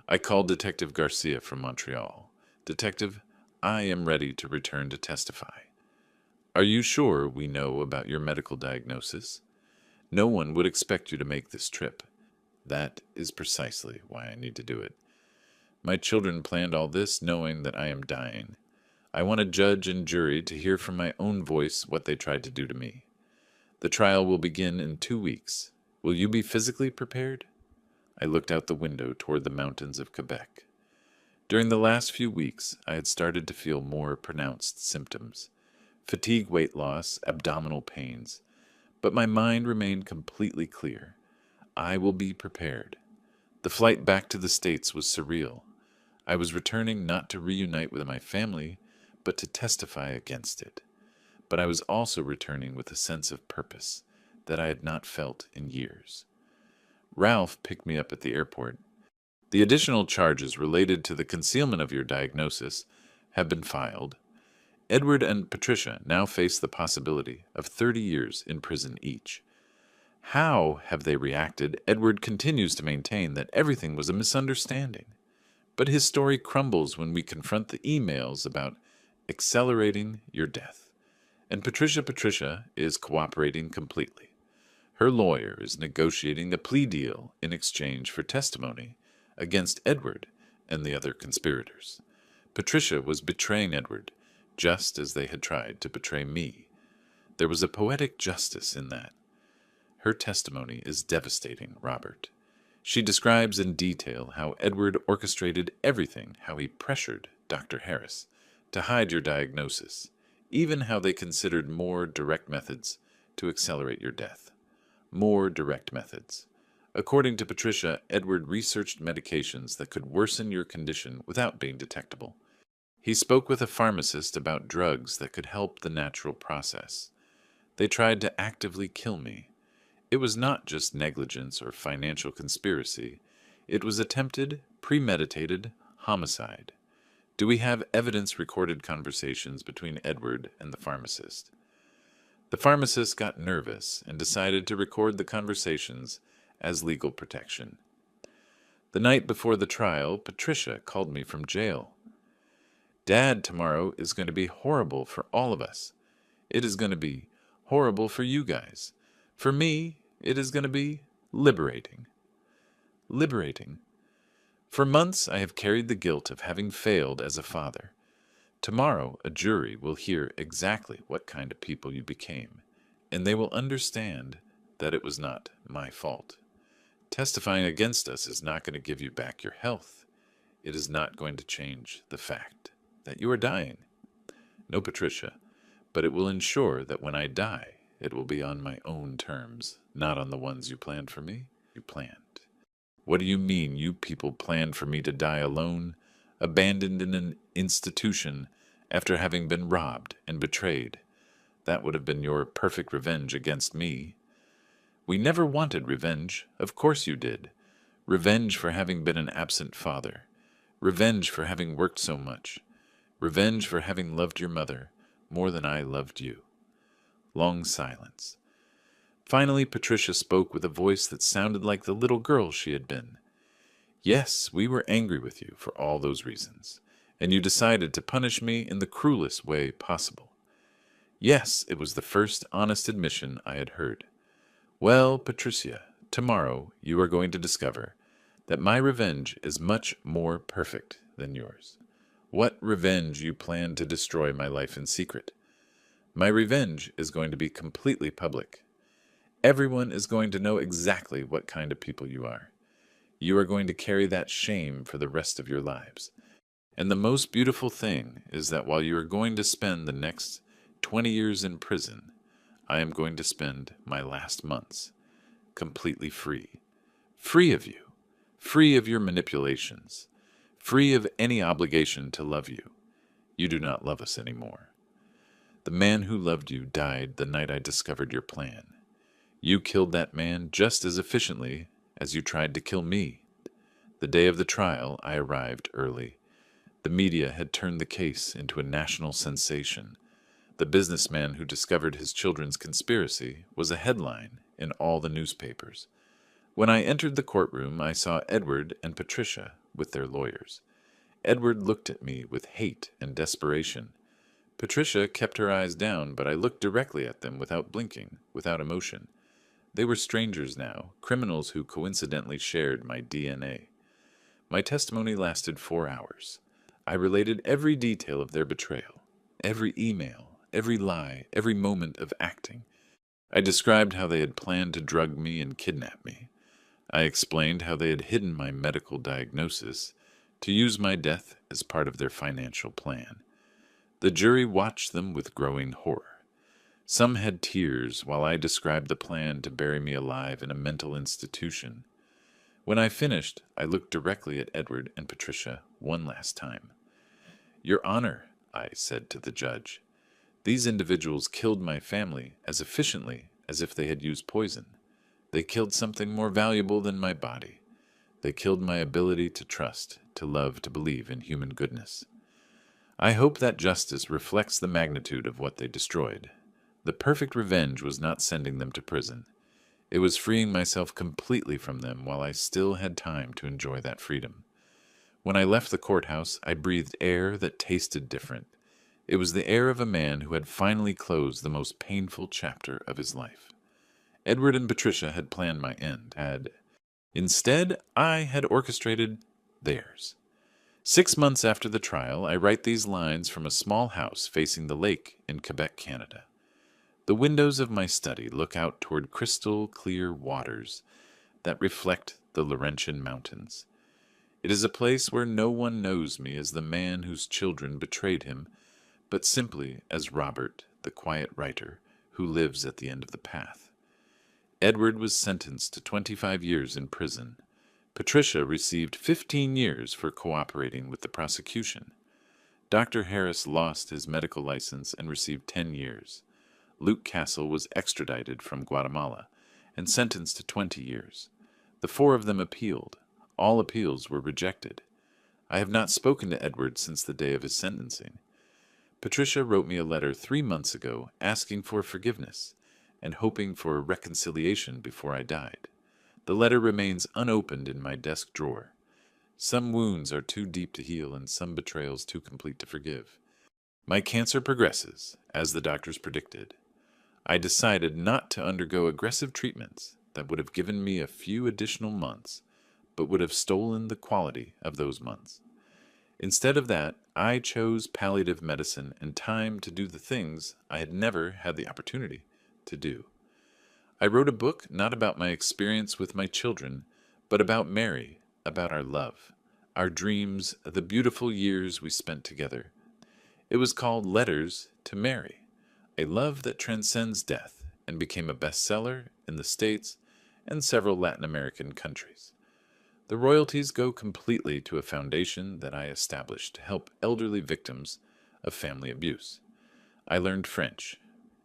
I called Detective Garcia from Montreal. Detective, I am ready to return to testify. Are you sure we know about your medical diagnosis? No one would expect you to make this trip. That is precisely why I need to do it. My children planned all this knowing that I am dying. I want a judge and jury to hear from my own voice what they tried to do to me. The trial will begin in 2 weeks. Will you be physically prepared? I looked out the window toward the mountains of Quebec. During the last few weeks, I had started to feel more pronounced symptoms: fatigue, weight loss, abdominal pains. But my mind remained completely clear. I will be prepared. The flight back to the States was surreal. I was returning not to reunite with my family, but to testify against it. But I was also returning with a sense of purpose that I had not felt in years. Ralph picked me up at the airport. The additional charges related to the concealment of your diagnosis have been filed. Edward and Patricia now face the possibility of 30 years in prison each. How have they reacted? Edward continues to maintain that everything was a misunderstanding. But his story crumbles when we confront the emails about accelerating your death. And Patricia is cooperating completely. Her lawyer is negotiating a plea deal in exchange for testimony against Edward and the other conspirators. Patricia was betraying Edward, just as they had tried to betray me. There was a poetic justice in that. Her testimony is devastating, Robert. She describes in detail how Edward orchestrated everything, how he pressured Dr. Harris to hide your diagnosis, even how they considered more direct methods to accelerate your death. More direct methods. According to Patricia, Edward researched medications that could worsen your condition without being detectable. He spoke with a pharmacist about drugs that could help the natural process. They tried to actively kill me. It was not just negligence or financial conspiracy. It was attempted, premeditated homicide. Do we have evidence-recorded conversations between Edward and the pharmacist? The pharmacist got nervous and decided to record the conversations as legal protection. The night before the trial, Patricia called me from jail. Dad tomorrow is going to be horrible for all of us. It is going to be horrible for you guys. For me, it is going to be liberating. Liberating. For months, I have carried the guilt of having failed as a father. Tomorrow, a jury will hear exactly what kind of people you became, and they will understand that it was not my fault. Testifying against us is not going to give you back your health. It is not going to change the fact that you are dying. No, Patricia, but it will ensure that when I die, it will be on my own terms, not on the ones you planned for me. You planned. What do you mean you people planned for me to die alone, abandoned in an institution after having been robbed and betrayed? That would have been your perfect revenge against me. We never wanted revenge. Of course you did. Revenge for having been an absent father. Revenge for having worked so much. Revenge for having loved your mother more than I loved you. Long silence. Finally, Patricia spoke with a voice that sounded like the little girl she had been. Yes, we were angry with you for all those reasons, and you decided to punish me in the cruelest way possible. Yes, it was the first honest admission I had heard. Well, Patricia, tomorrow you are going to discover that my revenge is much more perfect than yours. What revenge you plan to destroy my life in secret? My revenge is going to be completely public. Everyone is going to know exactly what kind of people you are. You are going to carry that shame for the rest of your lives. And the most beautiful thing is that while you are going to spend the next 20 years in prison, I am going to spend my last months completely free. Free of you. Free of your manipulations. Free of any obligation to love you. You do not love us anymore. The man who loved you died the night I discovered your plan. You killed that man just as efficiently as you tried to kill me. The day of the trial, I arrived early. The media had turned the case into a national sensation. The businessman who discovered his children's conspiracy was a headline in all the newspapers. When I entered the courtroom, I saw Edward and Patricia with their lawyers. Edward looked at me with hate and desperation. Patricia kept her eyes down, but I looked directly at them without blinking, without emotion. They were strangers now, criminals who coincidentally shared my DNA. My testimony lasted 4 hours. I related every detail of their betrayal, every email, every lie, every moment of acting. I described how they had planned to drug me and kidnap me. I explained how they had hidden my medical diagnosis to use my death as part of their financial plan. The jury watched them with growing horror. Some had tears while I described the plan to bury me alive in a mental institution. When I finished, I looked directly at Edward and Patricia one last time. "Your Honor," I said to the judge, "these individuals killed my family as efficiently as if they had used poison. They killed something more valuable than my body. They killed my ability to trust, to love, to believe in human goodness. I hope that justice reflects the magnitude of what they destroyed. The perfect revenge was not sending them to prison. It was freeing myself completely from them while I still had time to enjoy that freedom. When I left the courthouse, I breathed air that tasted different. It was the air of a man who had finally closed the most painful chapter of his life. Edward and Patricia had planned my end. Instead, I had orchestrated theirs. 6 months after the trial, I write these lines from a small house facing the lake in Quebec, Canada. The windows of my study look out toward crystal clear waters that reflect the Laurentian Mountains. It is a place where no one knows me as the man whose children betrayed him, but simply as Robert, the quiet writer, who lives at the end of the path. Edward was sentenced to 25 years in prison. Patricia received 15 years for cooperating with the prosecution. Dr. Harris lost his medical license and received 10 years. Luke Castle was extradited from Guatemala and sentenced to 20 years. The 4 of them appealed. All appeals were rejected. I have not spoken to Edward since the day of his sentencing. Patricia wrote me a letter 3 months ago asking for forgiveness and hoping for a reconciliation before I died. The letter remains unopened in my desk drawer. Some wounds are too deep to heal and some betrayals too complete to forgive. My cancer progresses, as the doctors predicted. I decided not to undergo aggressive treatments that would have given me a few additional months, but would have stolen the quality of those months. Instead of that, I chose palliative medicine and time to do the things I had never had the opportunity to do. I wrote a book not about my experience with my children, but about Mary, about our love, our dreams, the beautiful years we spent together. It was called Letters to Mary, a love that transcends death, and became a bestseller in the States and several Latin American countries. The royalties go completely to a foundation that I established to help elderly victims of family abuse. I learned French.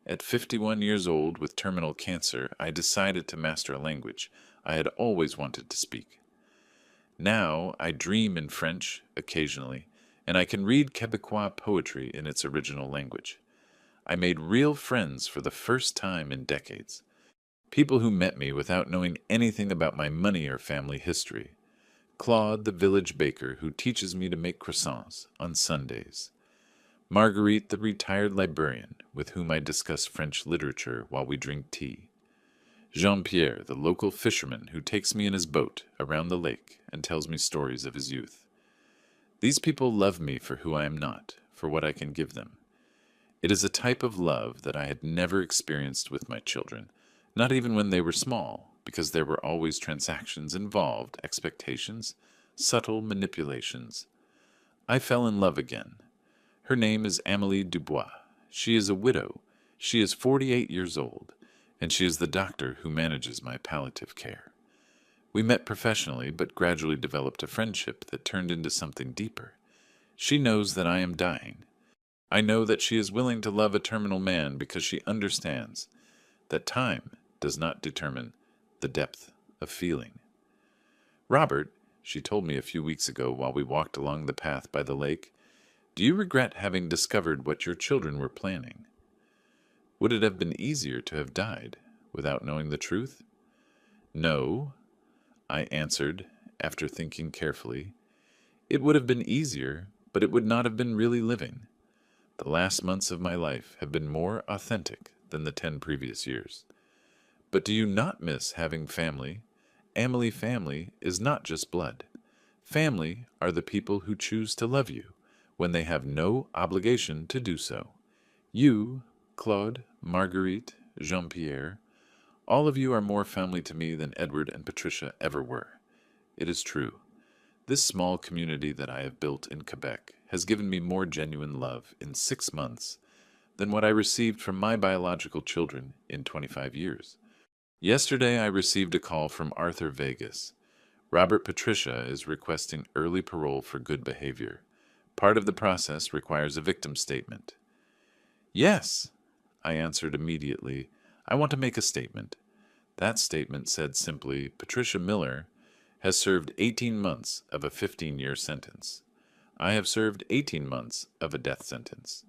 At 51 years old with terminal cancer, I decided to master a language I had always wanted to speak. Now I dream in French occasionally, and I can read Quebecois poetry in its original language. I made real friends for the first time in decades. People who met me without knowing anything about my money or family history. Claude, the village baker who teaches me to make croissants on Sundays. Marguerite, the retired librarian with whom I discuss French literature while we drink tea. Jean-Pierre, the local fisherman who takes me in his boat around the lake and tells me stories of his youth. These people love me for who I am not, for what I can give them. It is a type of love that I had never experienced with my children, not even when they were small, because there were always transactions involved, expectations, subtle manipulations. I fell in love again. Her name is Amélie Dubois. She is a widow. She is 48 years old, and she is the doctor who manages my palliative care. We met professionally, but gradually developed a friendship that turned into something deeper. She knows that I am dying. I know that she is willing to love a terminal man because she understands that time does not determine the depth of feeling. Robert, she told me a few weeks ago while we walked along the path by the lake, do you regret having discovered what your children were planning? Would it have been easier to have died without knowing the truth? No, I answered after thinking carefully. It would have been easier, but it would not have been really living. The last months of my life have been more authentic than the 10 previous years. But do you not miss having family? Family is not just blood. Family are the people who choose to love you when they have no obligation to do so. You, Claude, Marguerite, Jean-Pierre, all of you are more family to me than Edward and Patricia ever were. It is true. This small community that I have built in Quebec has given me more genuine love in 6 months than what I received from my biological children in 25 years. Yesterday I received a call from Arthur Vegas. Robert Patricia is requesting early parole for good behavior. Part of the process requires a victim statement. Yes, I answered immediately. I want to make a statement. That statement said simply, Patricia Miller has served 18 months of a 15-year sentence. I have served 18 months of a death sentence.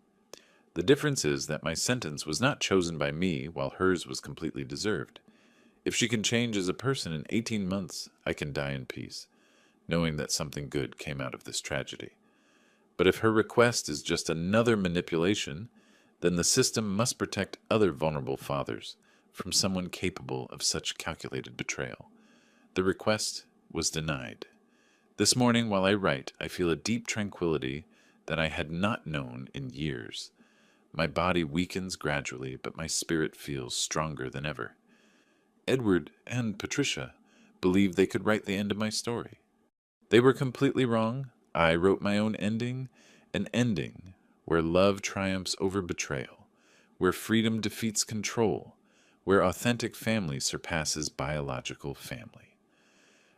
The difference is that my sentence was not chosen by me while hers was completely deserved. If she can change as a person in 18 months, I can die in peace, knowing that something good came out of this tragedy. But if her request is just another manipulation, then the system must protect other vulnerable fathers from someone capable of such calculated betrayal. The request was denied. This morning, while I write, I feel a deep tranquility that I had not known in years. My body weakens gradually, but my spirit feels stronger than ever. Edward and Patricia believed they could write the end of my story. They were completely wrong. I wrote my own ending, an ending where love triumphs over betrayal, where freedom defeats control, where authentic family surpasses biological family.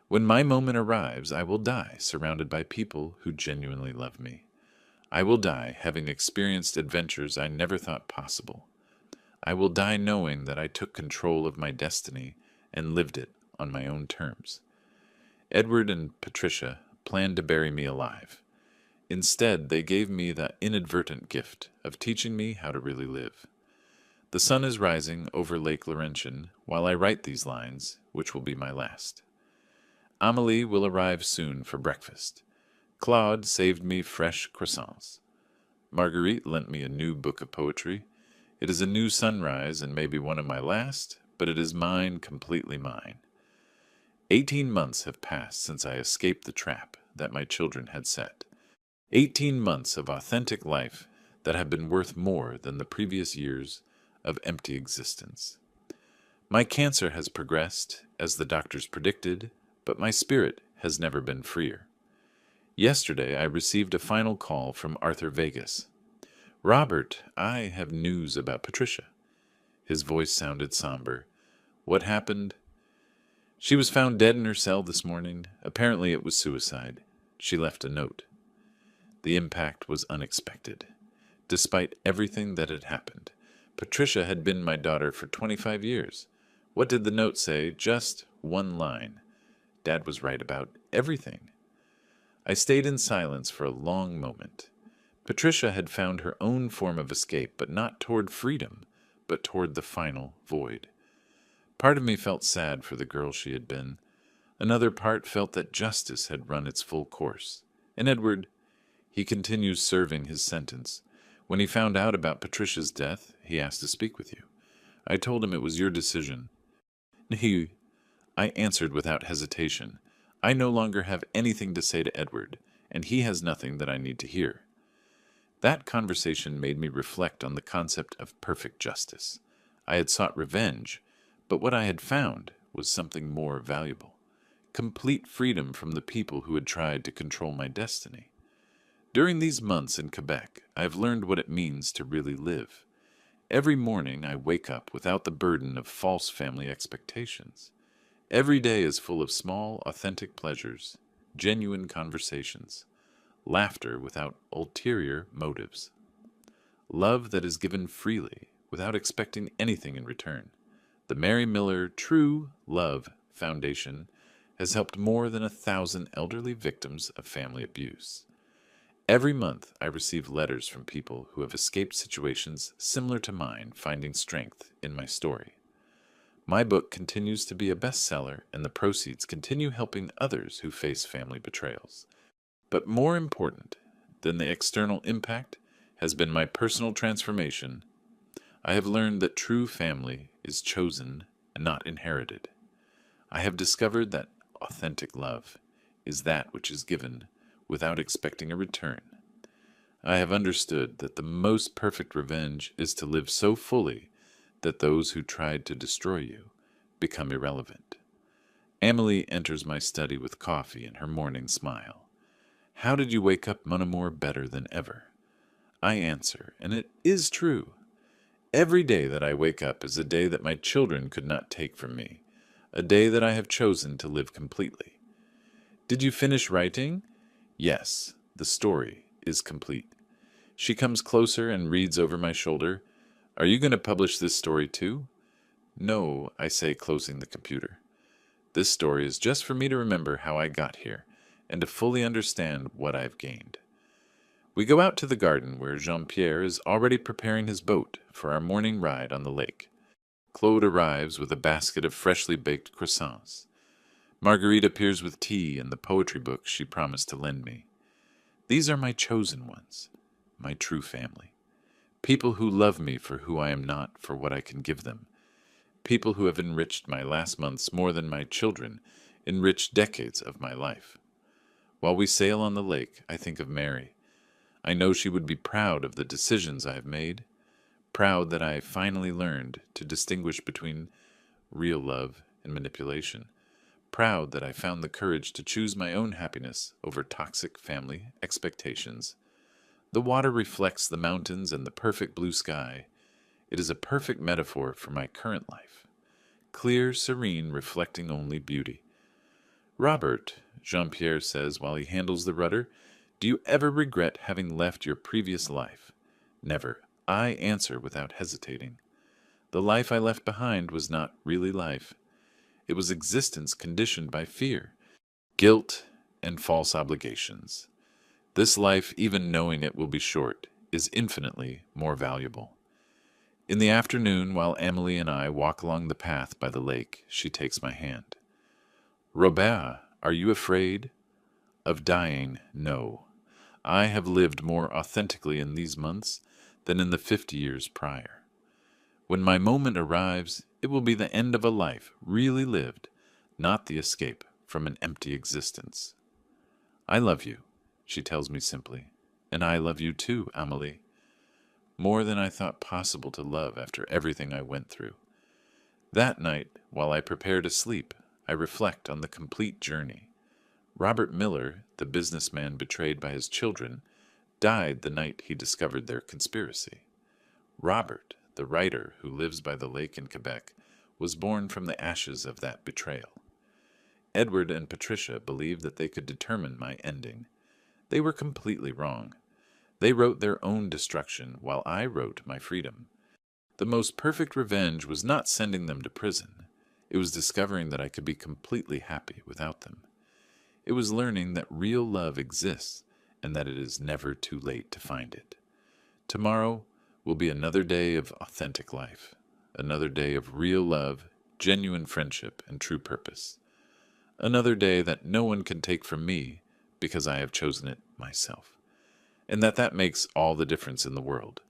When my moment arrives, I will die surrounded by people who genuinely love me. I will die having experienced adventures I never thought possible. I will die knowing that I took control of my destiny and lived it on my own terms. Edward and Patricia planned to bury me alive. Instead, they gave me the inadvertent gift of teaching me how to really live. The sun is rising over Lake Laurentian while I write these lines, which will be my last. Amélie will arrive soon for breakfast. Claude saved me fresh croissants. Marguerite lent me a new book of poetry. It is a new sunrise and maybe one of my last, but it is mine, completely mine. 18 months have passed since I escaped the trap that my children had set. 18 months of authentic life that have been worth more than the previous years of empty existence. My cancer has progressed, as the doctors predicted, but my spirit has never been freer. Yesterday I received a final call from Arthur Vegas. Robert, I have news about Patricia. His voice sounded somber. What happened? She was found dead in her cell this morning. Apparently it was suicide. She left a note. The impact was unexpected. Despite everything that had happened, Patricia had been my daughter for 25 years. What did the note say? Just one line. Dad was right about everything. I stayed in silence for a long moment. Patricia had found her own form of escape, but not toward freedom, but toward the final void. Part of me felt sad for the girl she had been. Another part felt that justice had run its full course. And Edward, he continues serving his sentence. When he found out about Patricia's death, he asked to speak with you. I told him it was your decision. I answered without hesitation. I no longer have anything to say to Edward, and he has nothing that I need to hear. That conversation made me reflect on the concept of perfect justice. I had sought revenge, but what I had found was something more valuable. Complete freedom from the people who had tried to control my destiny. During these months in Quebec, I have learned what it means to really live. Every morning I wake up without the burden of false family expectations. Every day is full of small, authentic pleasures, genuine conversations, laughter without ulterior motives, love that is given freely without expecting anything in return. The Mary Miller True Love Foundation has helped more than 1,000 elderly victims of family abuse. Every month I receive letters from people who have escaped situations similar to mine, finding strength in my story. My book continues to be a bestseller, and the proceeds continue helping others who face family betrayals. But more important than the external impact has been my personal transformation. I have learned that true family is chosen, and not inherited. I have discovered that authentic love is that which is given without expecting a return. I have understood that the most perfect revenge is to live so fully that those who tried to destroy you become irrelevant. Amelie enters my study with coffee and her morning smile. How did you wake up, mon amour, better than ever? I answer, and it is true. Every day that I wake up is a day that my children could not take from me, a day that I have chosen to live completely. Did you finish writing? Yes, the story is complete. She comes closer and reads over my shoulder. Are you going to publish this story too? No, I say, closing the computer. This story is just for me to remember how I got here and to fully understand what I've gained. We go out to the garden where Jean-Pierre is already preparing his boat for our morning ride on the lake. Claude arrives with a basket of freshly baked croissants. Marguerite appears with tea and the poetry book she promised to lend me. These are my chosen ones, my true family. People who love me for who I am not, for what I can give them. People who have enriched my last months more than my children enriched decades of my life. While we sail on the lake, I think of Mary. I know she would be proud of the decisions I have made, proud that I finally learned to distinguish between real love and manipulation, proud that I found the courage to choose my own happiness over toxic family expectations. The water reflects the mountains and the perfect blue sky. It is a perfect metaphor for my current life. Clear, serene, reflecting only beauty. Robert, Jean-Pierre says while he handles the rudder, do you ever regret having left your previous life? Never. I answer without hesitating. The life I left behind was not really life. It was existence conditioned by fear, guilt, and false obligations. This life, even knowing it will be short, is infinitely more valuable. In the afternoon, while Amelie and I walk along the path by the lake, she takes my hand. Robert, are you afraid? Of dying, no. I have lived more authentically in these months than in the 50 years prior. When my moment arrives, it will be the end of a life really lived, not the escape from an empty existence. I love you, she tells me simply, and I love you too, Amelie. More than I thought possible to love after everything I went through. That night, while I prepare to sleep, I reflect on the complete journey. Robert Miller, the businessman betrayed by his children, died the night he discovered their conspiracy. Robert, the writer who lives by the lake in Quebec, was born from the ashes of that betrayal. Edward and Patricia believed that they could determine my ending. They were completely wrong. They wrote their own destruction while I wrote my freedom. The most perfect revenge was not sending them to prison. It was discovering that I could be completely happy without them. It was learning that real love exists and that it is never too late to find it. Tomorrow will be another day of authentic life, another day of real love, genuine friendship, and true purpose. Another day that no one can take from me because I have chosen it myself. And that makes all the difference in the world.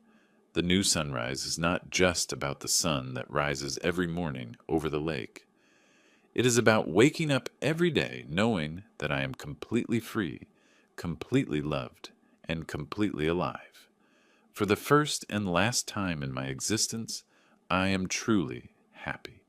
The new sunrise is not just about the sun that rises every morning over the lake. It is about waking up every day knowing that I am completely free, completely loved, and completely alive. For the first and last time in my existence, I am truly happy.